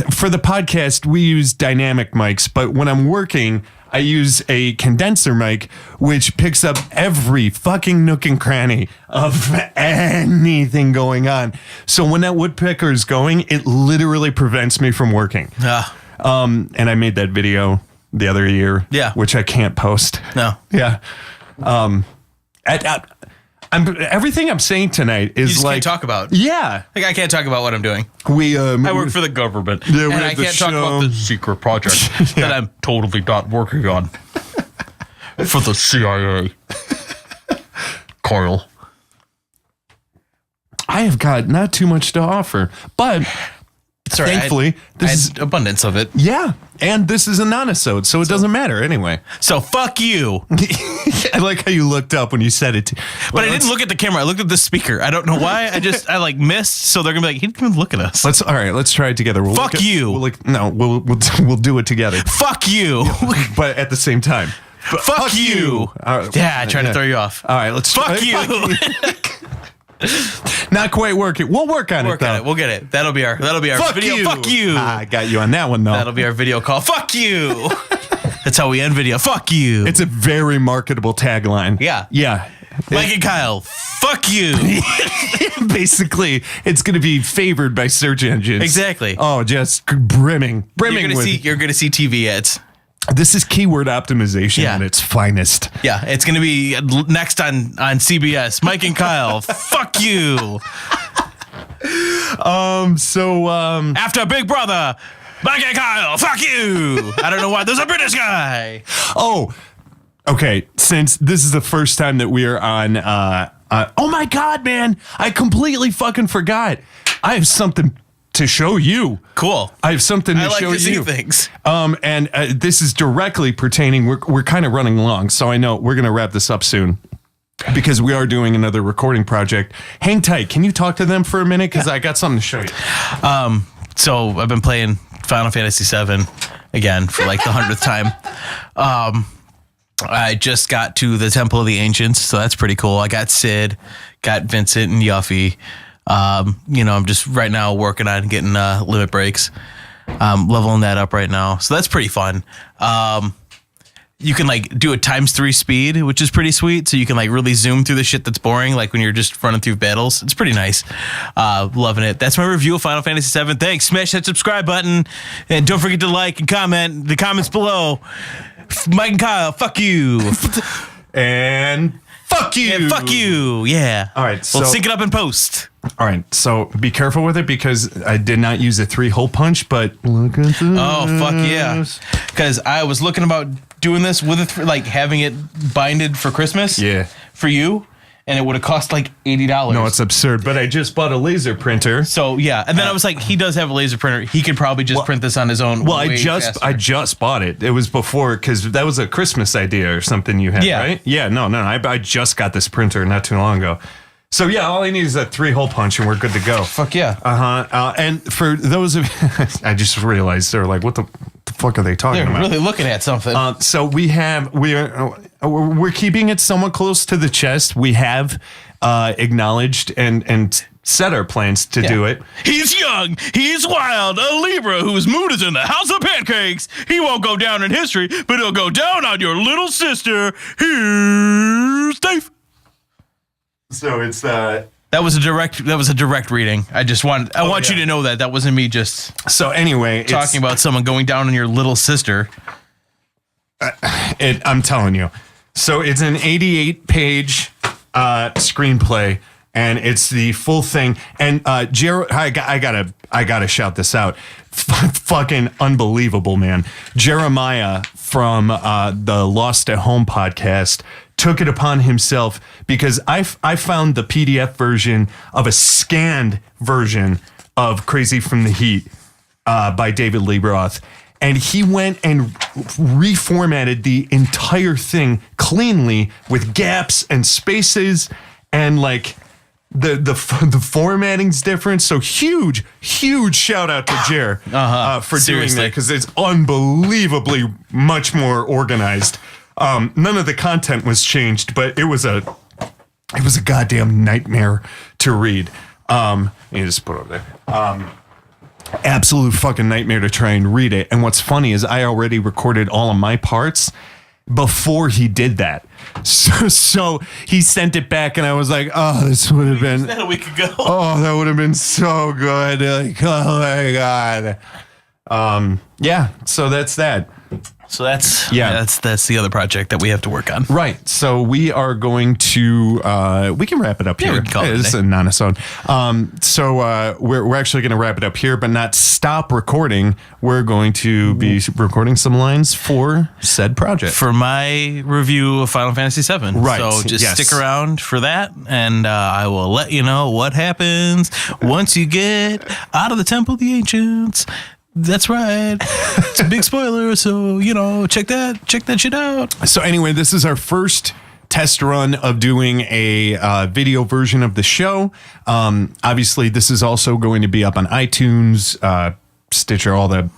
for the podcast, we use dynamic mics, but when I'm working, I use a condenser mic, which picks up every fucking nook and cranny of anything going on. So when that woodpecker is going, it literally prevents me from working. And I made that video the other year, which I can't post. No. Yeah. Everything I'm saying tonight is, you just like, can't talk about. Yeah. Like, I can't talk about what I'm doing. I work for the government. Yeah, and I can't talk about the secret project that I'm totally not working on for the CIA. Kyle. I have got not too much to offer, but thankfully, this is abundance of it. Yeah, and this is a non-episode, so it doesn't matter anyway. So fuck you. I like how you looked up when you said it. But I didn't look at the camera. I looked at the speaker. I don't know why. I like missed. So they're gonna be like, he didn't even look at us. Let's try it together. Fuck you. We'll do it together. Fuck you. But at the same time. Fuck you. Yeah, I tried to throw you off. All right, let's fuck you. Not quite working. We'll work on it, though. We'll get it. That'll be our fuck video. You. Fuck you. I got you on that one, though. That'll be our video call. Fuck you. That's how we end video. Fuck you. It's a very marketable tagline. Yeah. Yeah. Mike and Kyle, fuck you. Basically, it's going to be favored by search engines. Exactly. Oh, just brimming. You're going to see TV ads. This is keyword optimization at its finest. Yeah, it's going to be next on CBS. Mike and Kyle, fuck you. After Big Brother, Mike and Kyle, fuck you. I don't know why. There's a British guy. Oh, okay. Since this is the first time that we are on, oh my God, man. I completely fucking forgot. I have something to show you. Cool. I have something to show you. See things. And this is directly pertaining. We're kind of running long, so I know we're going to wrap this up soon because we are doing another recording project. Hang tight. Can you talk to them for a minute? Because I got something to show you. So I've been playing Final Fantasy VII again for like the 100th time. I just got to the Temple of the Ancients, so that's pretty cool. I got Sid, got Vincent and Yuffie. I'm just right now working on getting limit breaks, leveling that up right now. So that's pretty fun. You can like do a ×3 speed, which is pretty sweet. So you can like really zoom through the shit that's boring, like when you're just running through battles. It's pretty nice. Loving it. That's my review of Final Fantasy VII. Thanks. Smash that subscribe button. And don't forget to like and comment the comments below. Mike and Kyle, fuck you. And fuck you. And fuck you. Yeah. All right. We'll sync it up in post. All right, so be careful with it because I did not use a 3-hole punch, but look at this. Oh, fuck yeah. Because I was looking about doing this with having it binded for Christmas. Yeah. For you. And it would have cost like $80. No, it's absurd. But I just bought a laser printer. So yeah, and then I was like, he does have a laser printer. He could probably just print this on his own. Well, I just bought it. It was before because that was a Christmas idea or something you had, right? Yeah. No. I just got this printer not too long ago. So yeah, all I need is a 3-hole punch and we're good to go. Fuck yeah. And for those of I just realized they're like, what the fuck are they talking about? They're really looking at something. So we're keeping it somewhat close to the chest. We have acknowledged and set our plans to do it. He's young. He's wild. A Libra whose mood is in the house of pancakes. He won't go down in history, but he'll go down on your little sister. Here's Dave. So it's that was a direct reading. I want you to know that wasn't me just so anyway talking about someone going down on your little sister. I'm telling you. So it's an 88-page screenplay, and it's the full thing. And I gotta shout this out. Fucking unbelievable, man. Jeremiah from the Lost at Home podcast took it upon himself because I found the PDF version of a scanned version of Crazy from the Heat by David Lee Roth. And he went and reformatted the entire thing cleanly with gaps and spaces and like the formatting's different. So huge shout out to Jer for doing that because it's unbelievably much more organized. None of the content was changed, but it was a goddamn nightmare to read. You just put it over there. Absolute fucking nightmare to try and read it. And what's funny is I already recorded all of my parts before he did that. So he sent it back and I was like, oh, this would have been a week ago. Oh, that would have been so good. Like, oh my God. Yeah, so that's that. So that's the other project that we have to work on. Right. So we are going to we can wrap it up here. We can call it It's a non-assault. So we're actually going to wrap it up here, but not stop recording. We're going to be recording some lines for said project. For my review of Final Fantasy VII. Right. So just stick around for that, and I will let you know what happens once you get out of the Temple of the Ancients. That's right. It's a big spoiler, so check that shit out. So anyway, this is our first test run of doing a video version of the show. Obviously, this is also going to be up on iTunes, Stitcher, all the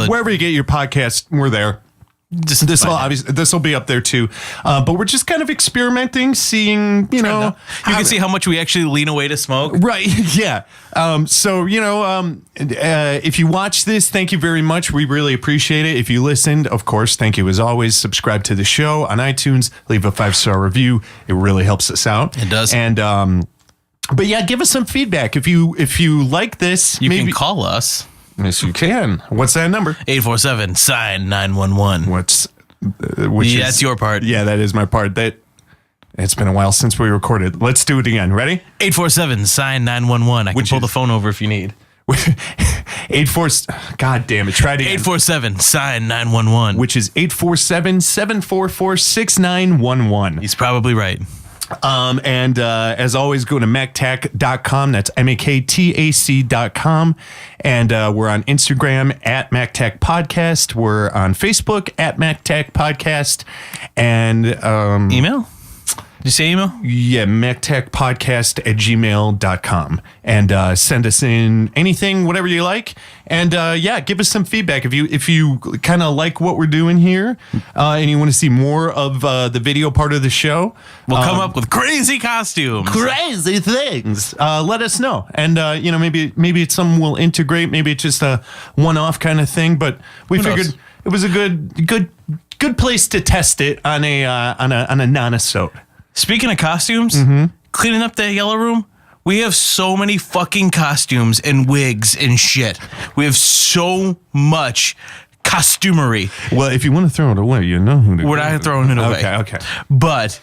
wherever you get your podcast. We're there. This will be up there too, but we're just kind of experimenting, seeing you can see how much we actually lean away to smoke, right? Yeah. If you watch this, thank you very much. We really appreciate it. If you listened, of course, thank you as always. Subscribe to the show on iTunes. Leave a 5-star review. It really helps us out. It does. And but yeah, give us some feedback if you like this. You can call us. Yes, you can. What's that number? 847-SIGN-911. That's your part. Yeah, that is my part. It's been a while since we recorded. Let's do it again. Ready? 847-SIGN-911. I can pull the phone over if you need. 84. God damn it! Try it again. 847-SIGN-911. Which is 847-744-6911. He's probably right. And as always, go to MAKTAC.com. That's MAKTAC.com. And we're on Instagram at MAKTACpodcast. We're on Facebook at MAKTACpodcast. And email? Did you say email? Yeah, MAKTACpodcast@gmail.com. And send us in anything, whatever you like. And give us some feedback. If you kind of like what we're doing here and you want to see more of the video part of the show, we'll come up with crazy costumes. Crazy things. Let us know. And, maybe it's something we'll integrate. Maybe it's just a one-off kind of thing. But we figured it was a good place to test it on a non-assault. Speaking of costumes, cleaning up that yellow room, we have so many fucking costumes and wigs and shit. We have so much costumery. Well, if you want to throw it away, you know who to We're not throwing it away. Okay. But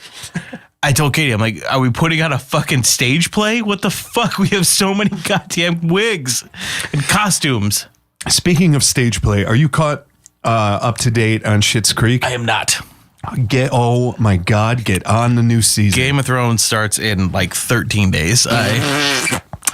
I told Katie, I'm like, are we putting on a fucking stage play? What the fuck? We have so many goddamn wigs and costumes. Speaking of stage play, are you caught up to date on Schitt's Creek? I am not. Oh my God, get on the new season. Game of Thrones starts in like 13 days.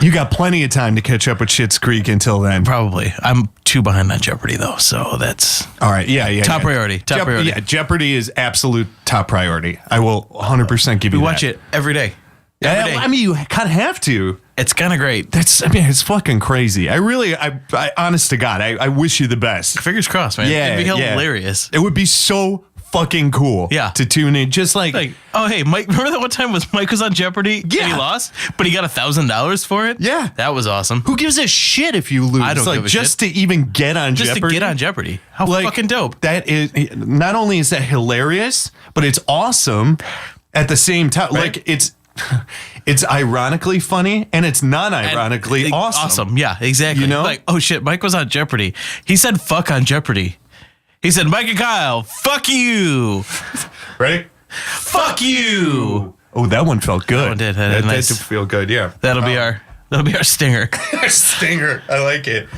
You got plenty of time to catch up with Schitt's Creek until then. Probably. I'm too behind on Jeopardy though, so that's all right. Yeah. Top priority. Top priority. Yeah, Jeopardy is absolute top priority. I will 100% give you that. We watch it every day. Every day. I mean, you kind of have to. It's kind of great. It's fucking crazy. I honest to God, I wish you the best. Fingers crossed, man. Yeah, it'd be hilarious. It would be so fucking cool. Yeah. To tune in, just like oh hey, Mike. Remember that one time Mike was on Jeopardy? Yeah. And he lost, but he got $1,000 for it. Yeah, that was awesome. Who gives a shit if you lose? I don't give a just shit. to even get on Jeopardy. Just to get on Jeopardy. How fucking dope. That is. Not only is that hilarious, but it's awesome at the same time. Right? Like it's ironically funny and it's non-ironically awesome. Awesome. Yeah, exactly. You know? Like, oh shit, Mike was on Jeopardy. He said fuck on Jeopardy. He said, Mike and Kyle, fuck you. Ready? Fuck you. Oh, that one felt good. That one did. That did feel good, yeah. That'll be our stinger. Stinger. I like it.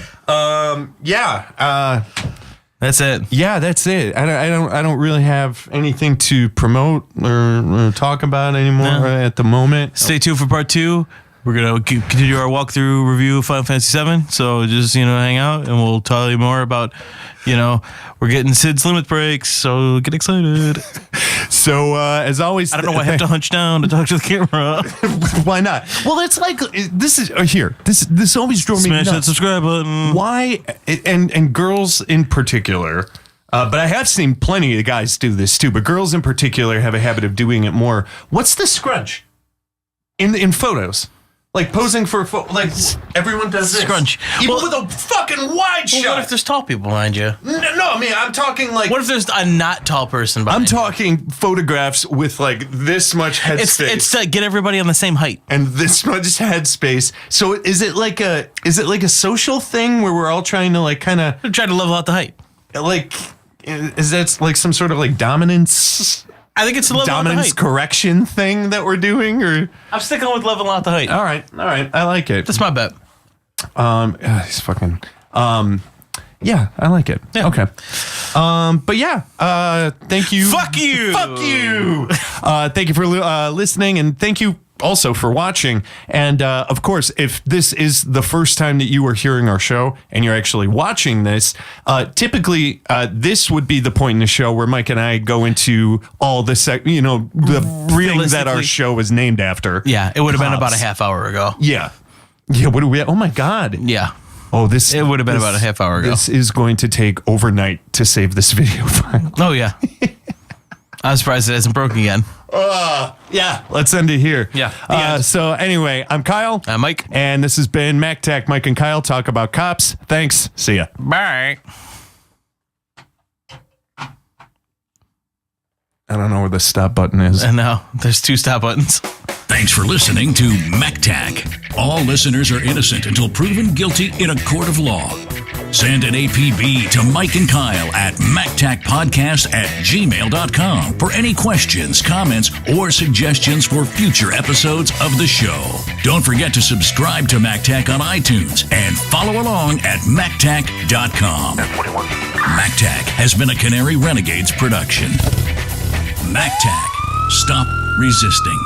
That's it. Yeah, that's it. I don't really have anything to promote or talk about anymore at the moment. Stay tuned for part 2. We're going to continue our walkthrough review of Final Fantasy VII. So just, hang out and we'll tell you more about, we're getting Sid's limit breaks. So get excited. So as always, I don't know why I have to hunch down to talk to the camera. Why not? Well, it's like, this is here. This always drove me nuts. Smash that subscribe button. Why? And girls in particular. But I have seen plenty of guys do this too. But girls in particular have a habit of doing it more. What's the scrunch in photos? Like posing for a photo, like everyone does this. Scrunch. Even with a fucking wide shot. What if there's tall people behind you? No, I mean, I'm talking like... What if there's a not tall person behind you? I'm talking photographs with like this much head space. It's to get everybody on the same height. And this much head space. So is it like a social thing where we're all trying to like kind of... Try to level out the height. Like, is that like some sort of like dominance... I think it's a level dominance out the height. correction thing that we're doing, or I'm sticking with level out the height. All right, I like it. That's my bet. He's fucking. Yeah, I like it. Yeah. Okay. But yeah, thank you. Fuck you. Fuck you. Thank you for listening, and thank you also for watching. And of course, if this is the first time that you are hearing our show and you're actually watching this, typically this would be the point in the show where Mike and I go into all the the things that our show is named after. Yeah, it would have been about a half hour ago. Yeah. What do we? Oh my God. Yeah. Oh, it would have been about a half hour ago. This is going to take overnight to save this video file. Oh yeah. I'm surprised it hasn't broken again. Yeah, let's end it here. Yeah. So anyway, I'm Kyle. I'm Mike. And this has been MAKTAC. Mike and Kyle talk about cops. Thanks. See ya. Bye. I don't know where the stop button is. I know. There's 2 stop buttons. Thanks for listening to MAKTAC. All listeners are innocent until proven guilty in a court of law. Send an APB to Mike and Kyle at MAKTACpodcast@gmail.com for any questions, comments, or suggestions for future episodes of the show. Don't forget to subscribe to MAKTAC on iTunes and follow along at MAKTAC.com. MAKTAC has been a Canary Renegades production. MAKTAC. Stop resisting.